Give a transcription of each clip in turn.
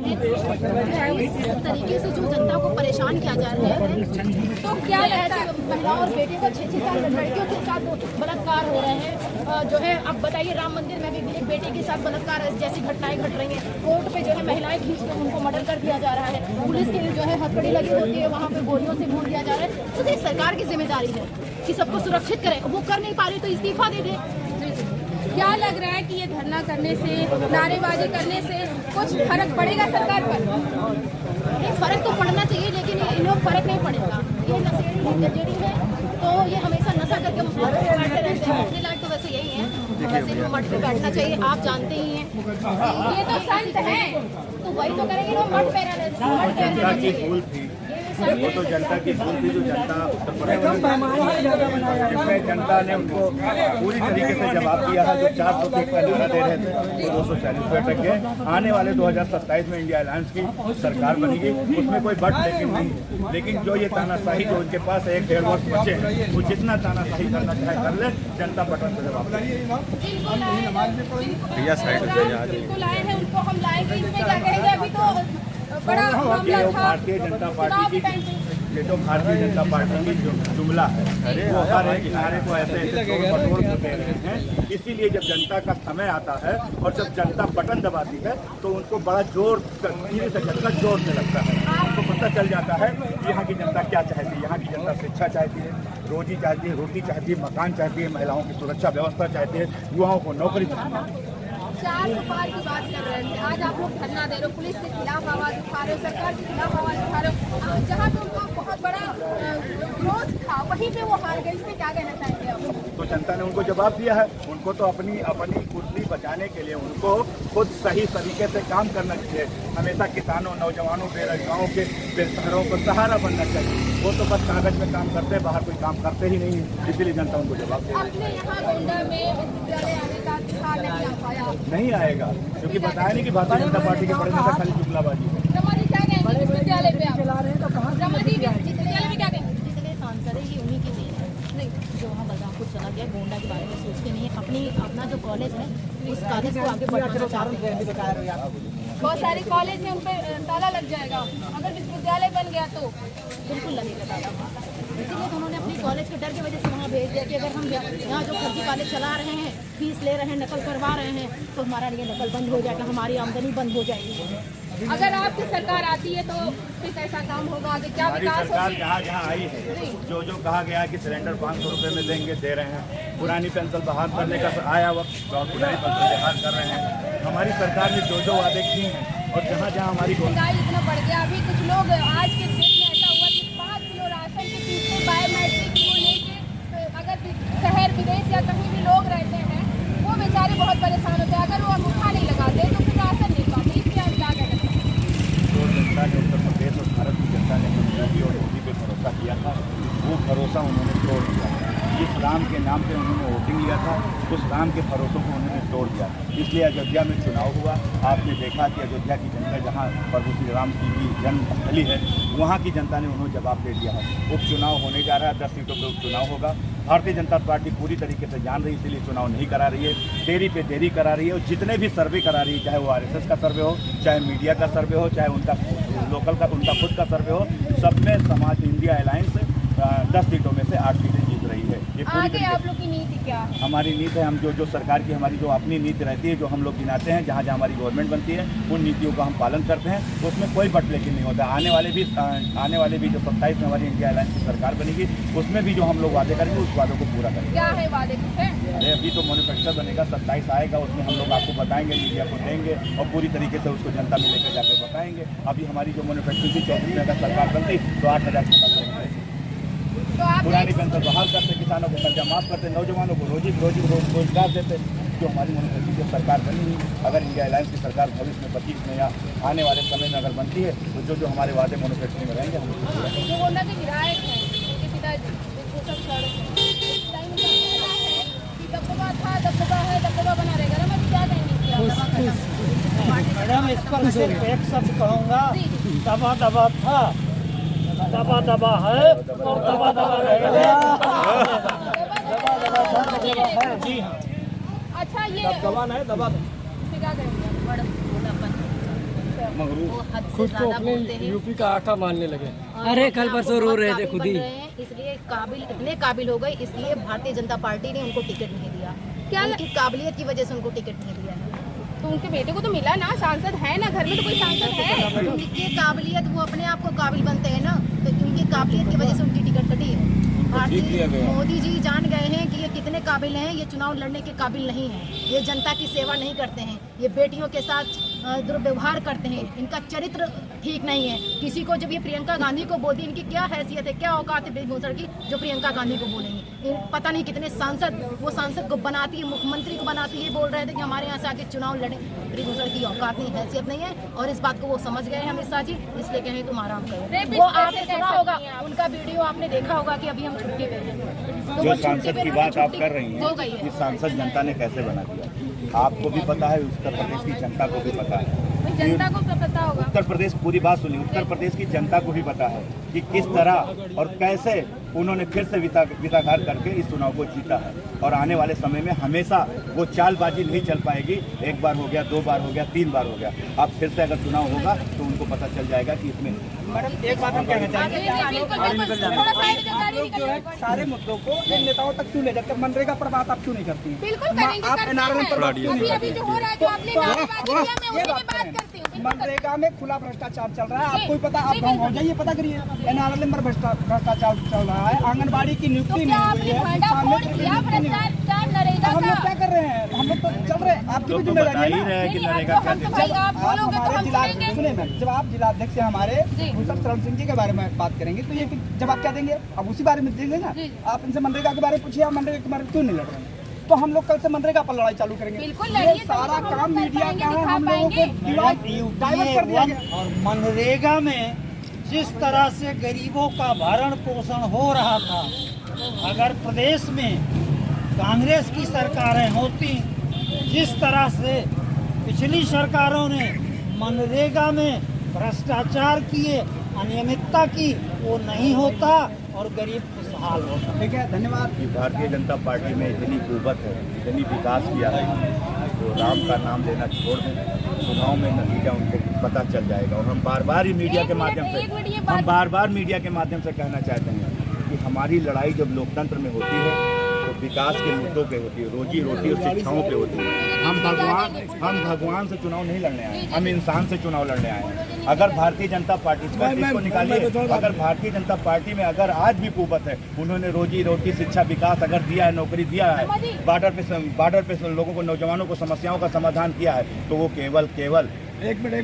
इस तरीके से जो जनता को परेशान किया जा रहा है, तो क्या ऐसे महिलाओं और बेटियों को 6-6 साल लड़कियों के साथ बलात्कार हो रहे हैं। जो है अब बताइए, राम मंदिर में भी एक बेटे के साथ बलात्कार जैसी घटनाएं घट रही हैं। कोर्ट पे जो है महिलाएं खींच कर उनको मर्डर कर दिया जा रहा है। पुलिस की जो है हथकड़ी लगी होती है, वहाँ पे गोलियों से भून दिया जा रहा है। तो ये सरकार की जिम्मेदारी है कि सबको सुरक्षित करे। वो कर नहीं पा रही तो इस्तीफा दे दे। क्या लग रहा है कि ये धरना करने से, नारेबाजी करने से कुछ फर्क पड़ेगा सरकार पर? ये फर्क तो पड़ना चाहिए, लेकिन इन्हें फर्क नहीं पड़ेगा। ये नशेड़ी है, तो ये हमेशा नशा करके बैठे रहते हैं। अपने लायक तो वैसे यही है, वैसे इनको मठ पे बैठना चाहिए, आप जानते ही हैं। ये तो संत है, तो वही तो करेंगे ना, मठ पे रहना चाहिए। वो तो जनता की भूल थी, जो जनता उत्तर प्रदेश में जनता ने उनको पूरी तरीके से जवाब दिया है। जो 400 सीट का नारा दे रहे थे वो 240 पे टक गए। आने वाले 2027 में इंडिया अलायंस की सरकार बनेगी, उसमें कोई बट लेकिन नहीं। लेकिन जो ये तानाशाही जो उनके पास 1-1.5 वर्ष बचे हैं, वो जितना तानाशाही करना चाहे कर ले, जनता बटन से जवाब देगी। लाए हैं उनको हम लाएंगे, इसमें क्या कहेंगे? अभी तो बड़ा मामला था भारतीय जनता पार्टी की, ये तो भारतीय जनता पार्टी की जो जुमला है, वो हर एक किनारे को ऐसे ऐसे तोड़ दे रहे हैं। इसीलिए जब जनता का समय आता है और जब जनता बटन दबाती है तो उनको बड़ा जोर से झटका जोर से लगता है। उनको पता चल जाता है कि यहाँ की जनता क्या चाहती है। यहाँ की जनता शिक्षा चाहती है, रोजी चाहती है, रोटी चाहती है, मकान चाहती है, महिलाओं की सुरक्षा व्यवस्था चाहती है, युवाओं को नौकरी चाहती है। 4 पार की बात कर रहे थे, आज आप लोग धरना दे रहे हो, पुलिस के खिलाफ आवाज उठा रहे हो, सरकार के खिलाफ आवाज उठा रहे हो। जहाँ पे उनका बहुत बड़ा विरोध था, वहीं पे वो हार गए। इसमें क्या कहना चाहेंगे आप? तो जनता ने उनको जवाब दिया है। उनको तो अपनी कुर्सी बचाने के लिए उनको खुद सही तरीके से काम करना चाहिए। हमेशा किसानों, नौजवानों, बेरोजगारों के बेसहारों को सहारा बनना चाहिए। वो तो बस कागज में काम करते हैं, बाहर कोई काम करते ही नहीं है। इसीलिए जनता उनको जवाब दे। अपने यहाँ गोंडा में विद्यालय आने का नहीं आ पाया, नहीं आएगा, क्योंकि बताया नहीं कि भारतीय जनता पार्टी के बड़े नेता खाली जुमलाबाजी है। रमाजी क्या कहेंगे विद्यालय पे? रमाजी विद्यालय में क्या कहेंगे? जितने सांसद है ये उन्हीं की देन है। जो वहाँ बलरामपुर चला गया, गोंडा के बारे में सोचते नहीं है। अपना जो कॉलेज है उस कॉलेज को आगे बढ़ाना चाहते हैं। बहुत सारे कॉलेज में उन पर ताला लग जाएगा। अगर विश्वविद्यालय बन गया तो बिल्कुल लगेगा ताला। इसीलिए तो उन्होंने अपनी कॉलेज के डर की वजह से वहाँ भेज दिया कि अगर हम यहाँ जो फर्जी कॉलेज चला रहे हैं, फीस ले रहे हैं, नकल करवा रहे हैं, तो हमारा ये नकल बंद हो जाएगा, हमारी आमदनी बंद हो जाएगी। अगर आपकी सरकार आती है तो फिर कैसा काम होगा? आगे क्या हमारी विकास सरकार होगी? जहाँ जहाँ आई है, जो जो कहा गया है कि सिलेंडर 500 रुपये में देंगे, दे रहे हैं। पुरानी पेंशन बहाल करने का आया वक्त तो पुरानी पेंशन बहाल कर रहे हैं। हमारी सरकार ने जो वादे किए हैं और जहाँ जहाँ हमारी महंगाई इतना बढ़ गया। अभी कुछ लोग आज के डेट में ऐसा हुआ कि 5 किलो राशन के पीछे बायोमेट्रिक को लेके अगर शहर विदेश या कहीं भी लोग रहते हैं, वो बेचारे बहुत परेशान होते हैं। अगर वो अंगूठा नहीं लगाते तो फिर राशन नहीं पाते। इसलिए हम क्या कहते हैं? जो जनता ने उत्तर प्रदेश और भारत की जनता ने मोदी और मोदी पे भरोसा किया था, वो भरोसा उन्होंने तोड़ दिया। जिस राम के नाम पे उन्होंने वोटिंग लिया था, उस राम के भरोसों को उन्होंने तोड़ दिया। इसलिए अयोध्या में चुनाव हुआ। आपने देखा कि अयोध्या की जनता, जहाँ प्रभु श्री राम की भी जन्मस्थली है, वहाँ की जनता ने उन्होंने जवाब दे दिया है। उपचुनाव होने जा रहा है, 10 सीटों पर उपचुनाव होगा। भारतीय जनता पार्टी पूरी तरीके से जान रही है, इसीलिए चुनाव नहीं करा रही है, देरी पे देरी करा रही है। और जितने भी सर्वे करा रही है, चाहे वो RSS का सर्वे हो, चाहे मीडिया का सर्वे हो, चाहे उनका लोकल का उनका खुद का सर्वे हो, सब में समाज इंडिया अलायंस 10 सीटों में से 8 सीटें जीत रही है। ये आगे आप लोग की नीति क्या है? हमारी नीति है, हम जो सरकार की हमारी जो अपनी नीति रहती है, जो हम लोग गिनाते हैं, जहाँ जहाँ हमारी गवर्नमेंट बनती है, उन नीतियों का हम पालन करते हैं। उसमें कोई बट लेकिन नहीं होता। आने वाले भी जो 27 में हमारी इंडिया अलायंस की सरकार बनेगी, उसमें भी जो हम लोग वादे करेंगे, उस वादों को पूरा करेंगे। क्या है वादे कुछ है? अरे अभी तो मैन्युफैक्चर बनेगा, 27 आएगा, उसमें हम लोग आपको बताएंगे, मीडिया को देंगे और पूरी तरीके से उसको जनता में लेकर जाकर बताएंगे। अभी हमारी जो मैन्युफैक्चरिंग थी, 34 में अगर सरकार बनती तो 8,000 तो आप पुरानी पेंशन बहाल करते, किसानों को कर्जा माफ करते, नौजवानों को रोजगार देते। जो हमारी मैन्युफैक्चरिंग की सरकार बनी, अगर इंडिया अलायंस की सरकार भविष्य में 25 में या आने वाले समय में अगर बनती है, तो जो हमारे वादे मैन्युफैक्चरिंग में रहेंगे, हम जो गोंडा के विधायक हैं, उनके पिताजी दबदबा था, दबदबा है, दबदबा बना रहेगा। मैं क्या कहेंगे? मैडम, इस पर सिर्फ एक शब्द कहूँगा, दबा दबा था, दबा दबा है और दबा दबा रहेगा। जी हाँ। अच्छा, ये दबा नहीं, दबा क्या करेंगे? वो हद से खुद को ज्यादा अपने बोलते हैं। यूपी का आका मानने लगे। और अरे वो कल अपने परसों आप को रो रहे बहुत थे काबिल खुद ही। बन रहे हैं, इसलिए काबिल इतने काबिल हो गए, इसलिए भारतीय जनता पार्टी ने उनको टिकट नहीं दिया। क्या उनकी काबिलियत की वजह से उनको टिकट नहीं दिया है। तो उनके बेटे को तो मिला ना, सांसद है ना, घर में तो कोई सांसद है। उनकी काबिलियत, वो अपने आप को काबिल बनते हैं ना, तो उनकी काबिलियत की वजह से उनकी टिकट कटी है। भारतीय मोदी जी जान गए हैं कि ये कितने काबिल हैं, ये चुनाव लड़ने के काबिल नहीं हैं, ये जनता की सेवा नहीं करते हैं, ये बेटियों के साथ दुर्व्यवहार करते हैं, इनका चरित्र ठीक नहीं है। किसी को जब ये प्रियंका गांधी को बोलती, इनकी क्या हैसियत है, क्या औकात है बेगूसराय की जो प्रियंका गांधी को बोलेंगे। पता नहीं कितने सांसद, वो सांसद को बनाती है, मुख्यमंत्री को बनाती है, बोल रहे थे कि हमारे यहाँ से आके चुनाव लड़े। बेगूसराय की औकात नहीं, हैसियत नहीं है, और इस बात को वो समझ गए हैं अमित शाह जी, इसलिए कहें तुम आराम करो। वो आपने सुना होगा, उनका वीडियो आपने देखा होगा कि अभी हम छुट्टी पे हैं। तो जो वो सांसद छुट्टी पे की ना, बात आप छुट्टी कर रही हो गई हैं, है। ये सांसद जनता ने कैसे बना दिया आपको भी पता है, उत्तर प्रदेश की जनता को भी पता है। जनता को क्या पता होगा? उत्तर प्रदेश, पूरी बात सुनिए, उत्तर प्रदेश की जनता को भी पता है कि किस तरह और कैसे उन्होंने फिर से विताघात करके इस चुनाव को जीता है, और आने वाले समय में हमेशा वो चालबाजी नहीं चल पाएगी। एक बार हो गया, 2 बार हो गया, 3 बार हो गया, अब फिर से अगर चुनाव होगा तो उनको पता चल जाएगा कि इसमें। मैडम एक बात हम कहना चाहेंगे, थोड़ा साइड में गाड़ी जो है सारे मुद्दों को इन नेताओं तक क्यों ले जाते हैं? मनरेगा पर बात आप क्यों नहीं करती हैं? बिल्कुल करेंगे, आप करते NRL पर बात हैं। क्यों नहीं अभी करती जो हो रहा है, जो आपने नारेबाजी किया, मैं उसी की बात करती हूँ। मनरेगा में खुला भ्रष्टाचार चल रहा है, आपको ही पता, आप गाँव हो जाइए, पता करिए। NRL में भ्रष्टाचार चल रहा है, आंगनबाड़ी की तो नियुक्ति क्या नहीं हुई आपने है, भंडाफोड़ किया भ्रष्टाचार नरेगा हम लोग का? क्या कर रहे हैं? हम लोग तो चल रहे हैं, आपकी भी तो बता जिम्मेदारी ही है ना। रहे हैं कि नहीं, नरेगा अब तो क्या हम तो देते हैं। भाई आप आप बोलोगे तो हमारे हम जिला, सुनेंगे। सुने मैम, जब आप जिलाध्यक्ष हैं हमारे भूषण शरण सिंह जी के बारे में बात करेंगे तो ये जवाब क्या देंगे? अब उसी बारे में देंगे ना। आप इनसे मनरेगा के बारे में पूछिए, आप मनरेगा के बारे में क्यों नहीं लड़ रहे हैं? तो हम लोग कल से मनरेगा पर लड़ाई चालू करेंगे। बिल्कुल ये लड़िए, सारा तभी तो हम काम लोग कर मीडिया पाएंगे, का है, दिखा हम लोगों को पाएंगे। डाइवर्ट कर दिया गया। और मनरेगा में जिस तरह से गरीबों का भरण पोषण हो रहा था, अगर प्रदेश में कांग्रेस की सरकारें होती, जिस तरह से पिछली सरकारों ने मनरेगा में भ्रष्टाचार किए, अनियमितता की, वो नहीं होता और गरीब खुशहाल होता। ठीक है, धन्यवाद। कि भारतीय जनता पार्टी में इतनी कुव्वत है, इतनी विकास किया है, तो राम का नाम लेना छोड़ दें, चुनाव में नतीजा उनको पता चल जाएगा। और हम बार बार ही मीडिया के माध्यम से, हम बार बार मीडिया के माध्यम से कहना चाहते हैं कि हमारी लड़ाई जब लोकतंत्र में होती है तो विकास के मुद्दों पे होती है, रोजी रोटी और शिक्षाओं पे होती है। हम भगवान से चुनाव नहीं लड़ने आए, हम इंसान से चुनाव लड़ने आए हैं। अगर भारतीय जनता पार्टी को निकालिए, अगर भारतीय जनता पार्टी में अगर आज भी कुव्वत है, उन्होंने रोजी रोटी, शिक्षा, विकास अगर दिया है, नौकरी दिया है, बॉर्डर पे लोगों को, नौजवानों को समस्याओं का समाधान किया है, तो वो केवल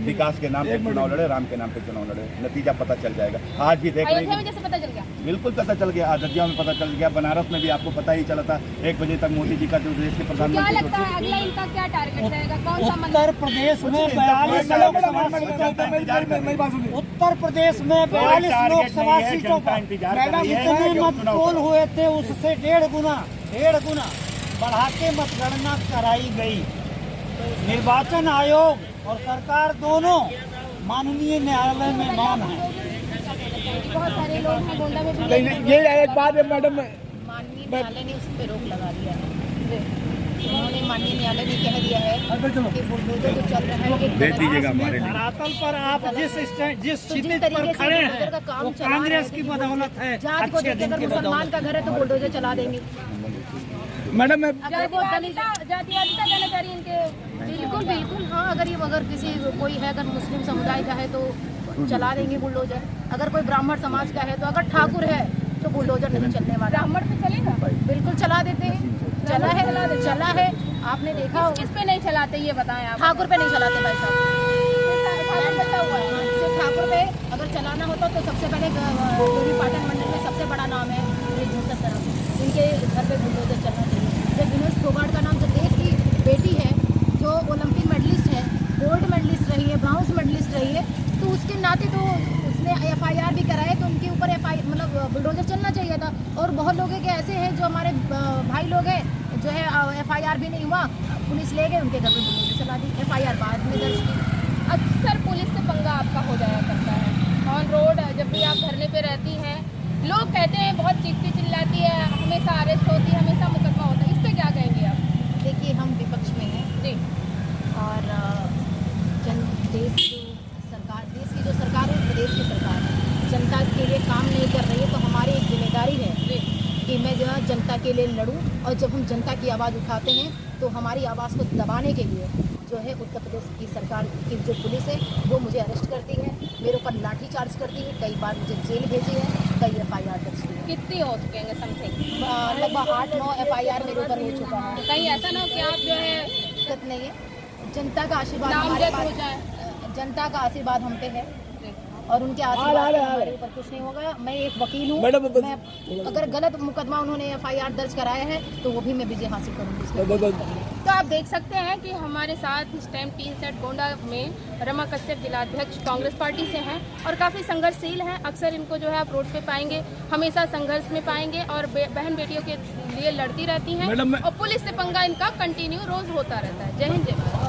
विकास के नाम पे चुनाव लड़े, राम के नाम पे चुनाव लड़े, नतीजा पता चल जाएगा। आज भी देख रहे अयोध्या में हैं, जैसे पता चल गया। बिल्कुल पता चल गया, अयोध्या में पता चल गया, बनारस में भी आपको पता ही चला था। 1 बजे तक मोदी जी का जो देश के क्या प्रधानमंत्री लगता है अगला इनका क्या टारगेट रहेगा? कौन सा उत्तर प्रदेश में 42 लोकसभा सीटों, उत्तर प्रदेश में 42 लोकसभा सीटों पर जितने मतपोल हुए थे उससे 1.5 गुना बढ़ा के मतगणना कराई गई। निर्वाचन आयोग और सरकार दोनों माननीय न्यायालय में मौन है। बहुत सारे लोग हैं गोंडा में भी। ये एक बात है मैडम, माननीय न्यायालय ने उस पर रोक लगा दिया है। उन्होंने, माननीय न्यायालय ने कह दिया है कि बुलडोजर जो चल रहा है, भेज दीजिएगा हमारे लिए। धरातल पर आप जिस स्थिति तरीके पर से खड़े बुलडोजर हैं का काम वो चला रहे कांग्रेस हैं, की बदौलत है। जात को अच्छे देख के दिन अगर की मुसलमान का घर है तो बुलडोजर चला देंगे। मैडम मैं अगर वो दलित, जातिवादिता जाना चाह रही इनके। बिल्कुल हाँ, अगर किसी कोई है, अगर मुस्लिम समुदाय का है तो चला देंगे बुलडोजर। अगर कोई ब्राह्मण समाज का है तो, अगर ठाकुर है तो बुलडोजर नहीं चलने वाला। ब्राह्मण पे चलेगा? बिल्कुल चला देते हैं, चला है। आपने देखा होगा। किस पे नहीं चलाते ये बताएं आप? ठाकुर पे नहीं चलाते भाई साहब। बता हुआ है। सिर्फ ठाकुर पे अगर चलाना होता तो सबसे पहले गौरी पाटन मंडल में सबसे बड़ा नाम है जोसेफ सराफ, इनके घर पे बुलडोजर चलना चाहिए। जब विनोद फोगाट का नाम, जो देश की बेटी है, जो ओलंपिक मेडलिस्ट है, गोल्ड मेडलिस्ट रही है, ब्राउन्स मेडलिस्ट रही है, तो उसके नाते तो उसने FIR भी कराए, तो उनके ऊपर मतलब बुलडोजर चलना चाहिए था। और बहुत लोग के ऐसे हैं जो हमारे भाई लोग हैं, जो है FIR भी नहीं हुआ, पुलिस ले गए, उनके घर पे बुलडोजर चला दी, FIR बाद में दर्ज की। अक्सर पुलिस से पंगा आपका हो जाया करता है ऑन रोड, जब भी आप धरने पे रहती हैं। लोग कहते हैं बहुत चीखती चिल्लाती है, हमेशा अरेस्ट होती है, हमेशा मुकदमा होता है, इस पे क्या कहेंगे आप? देखिए, हम विपक्ष में हैं जी, और देश जो कि मैं जो है जनता के लिए लड़ूं, और जब हम जनता की आवाज़ उठाते हैं तो हमारी आवाज़ को दबाने के लिए जो है उत्तर प्रदेश की सरकार की जो पुलिस है वो मुझे अरेस्ट करती है, मेरे ऊपर लाठी चार्ज करती है, कई बार मुझे जेल भेजी है, कई FIR दर्ज की है। कितनी हो चुके हैं समथिंग? लगभग 8-9 FIR मेरे ऊपर हो चुका है। कहीं ऐसा ना हो कि आप जो है दिक्कत नहीं है, जनता का आशीर्वाद हमारे नामजद हो पास, जाए। जनता का आशीर्वाद हम पे है और उनके आशीर्वाद से हमारे ऊपर कुछ नहीं होगा। मैं एक वकील हूँ, मैं अगर गलत मुकदमा उन्होंने FIR दर्ज कराया है तो वो भी मैं विजय हासिल करूँगी। तो आप देख सकते हैं कि हमारे साथ इस टाइम टी सेट गोंडा में रमा कश्यप जिलाध्यक्ष कांग्रेस पार्टी से हैं और काफ़ी संघर्षशील हैं। अक्सर इनको जो है आप रोड पे पाएंगे, हमेशा संघर्ष में पाएंगे और बहन बेटियों के लिए लड़ती रहती हैं और पुलिस से पंगा इनका कंटिन्यू रोज होता रहता है। जय हिंद, जय भारत।